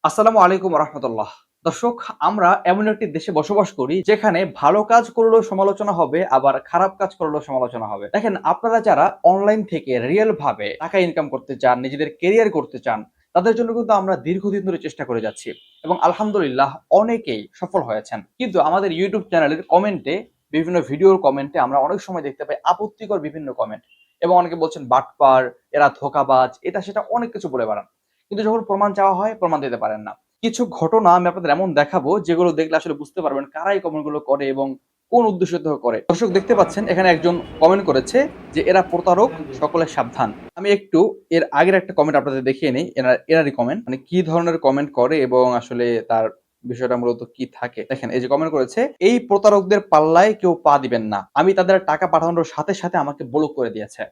আসসালামু আলাইকুম রহমতুল্লাহ। দর্শক, আমরা এমন একটি দেশে বসবাস করি যেখানে ভালো কাজ করলেও সমালোচনা হবে, আবার খারাপ কাজ করলেও সমালোচনা হবে। দেখেন, আপনারা যারা অনলাইন থেকে রিয়েল ভাবে টাকা ইনকাম করতে চান, নিজেদের কেরিয়ার করতে চান, তাদের জন্য কিন্তু আমরা দীর্ঘদিন ধরে চেষ্টা করে যাচ্ছি এবং আলহামদুলিল্লাহ অনেকেই সফল হয়েছেন। কিন্তু আমাদের ইউটিউব চ্যানেলের কমেন্টে, বিভিন্ন ভিডিওর কমেন্টে আমরা অনেক সময় দেখতে পাই আপত্তিকর বিভিন্ন কমেন্ট, এবং অনেকে বলছেন বাটপার, এরা ধোঁকাবাজ, এটা সেটা অনেক কিছু বলে বেড়ান। কিন্তু যখন প্রমাণ চাওয়া হয়, প্রমাণ দিতে পারেন না। কিছু ঘটনা আমি আপনাদের এমন দেখাবো যেগুলো দেখলে আসলে বুঝতে পারবেন কারা এই কমেন্ট গুলো করে এবং কোন উদ্দেশ্য থেকে করে। দর্শক, দেখতে পাচ্ছেন এখানে একজন কমেন্ট করেছে যে এরা প্রতারক, সকলে সাবধান। আমি একটু এর আগের একটা কমেন্ট আপনাদের দেখিয়ে নেই। এরারই কমেন্ট, মানে কি ধরনের কমেন্ট করে এবং আসলে তার বিষয়টা মূলত কি থাকে। দেখেন, এই যে কমেন্ট করেছে, এই প্রতারকদের পাল্লায় কেউ পা দিবেন না, আমি তাদের টাকা পাঠানোর সাথে সাথে আমাকে ব্লক করে দিয়েছে।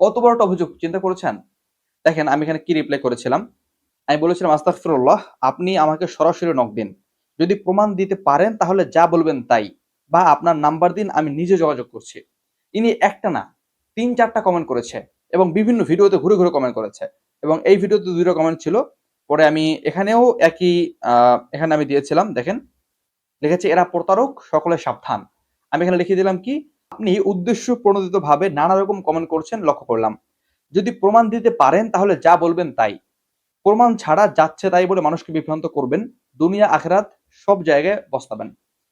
কত বড় একটা অভিযোগ, চিন্তা করেছেন? দেখেন আমি এখানে কি রিপ্লাই করেছিলাম। আমি বলেছিলাম, আস্তাগফিরুল্লাহ, আপনি আমাকে সরাসরি নক দিন। যদি প্রমাণ দিতে পারেন তাহলে যা বলবেন তাই, বা আপনার নাম্বার দিন, আমি নিজে যোগাযোগ করছি। ইনি একটা না, ৩-৪টা কমেন্ট করেছে এবং বিভিন্ন ভিডিওতে ঘুরে ঘুরে কমেন্ট করেছে, এবং এই ভিডিওতে ২টা কমেন্ট ছিল। পরে আমি এখানেও একই এখানে আমি দিয়েছিলাম। দেখেন, লিখেছে এরা প্রতারক, সকলে সাবধান। আমি এখানে লিখে দিলাম কি, আপনি উদ্দেশ্য প্রণোদিত ভাবে নানা রকম কমেন্ট করছেন, লক্ষ্য করলাম। যদি প্রমাণ দিতে পারেন তাহলে যা বলবেন তাই, প্রমাণ ছাড়া যাচ্ছে তাই বলে মানুষকে বিভ্রান্ত করবেন, দুনিয়া আখেরাত সব জায়গায় বস্তাবেন।